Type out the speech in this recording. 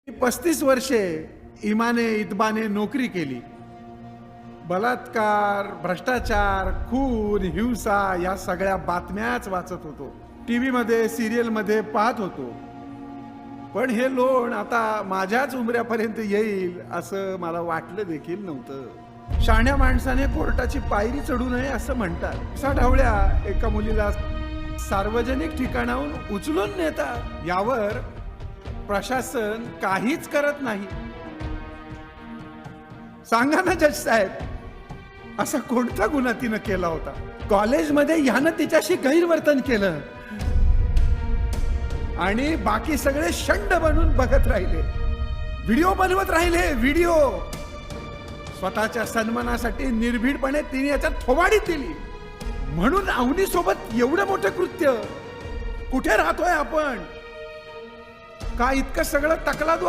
35 वर्षे इमाने इतबाने नोकरी केली. बलात्कार, भ्रष्टाचार, खून, हिंसा या सगळ्या बातम्याच वाचत होतो. टीव्ही मध्ये, सिरियल मध्ये पाहत होतो. पण हे लोण आता माझ्याच उमऱ्यापर्यंत येईल असं मला वाटलं देखील नव्हतं. शहाण्या माणसाने कोर्टाची पायरी चढू नये असं म्हणतात. असा ढवळ्या एका मुलीला सार्वजनिक ठिकाणाहून उचलून नेतात. यावर प्रशासन काहीच करत नाही. सांगा ना जज साहेब, असा कोणता गुन्हा तिनं केला होता? कॉलेजमध्ये ह्यानं तिच्याशी गैरवर्तन केलं आणि बाकी सगळे शंड बनून बघत राहिले, व्हिडिओ बनवत राहिले. व्हिडिओ स्वतःच्या सन्मानासाठी निर्भीडपणे तिने याच्यात थोबाडी दिली. म्हणून अवनी सोबत एवढं मोठं कृत्य. कुठे राहतोय आपण? का इतकं सगळं तकलादू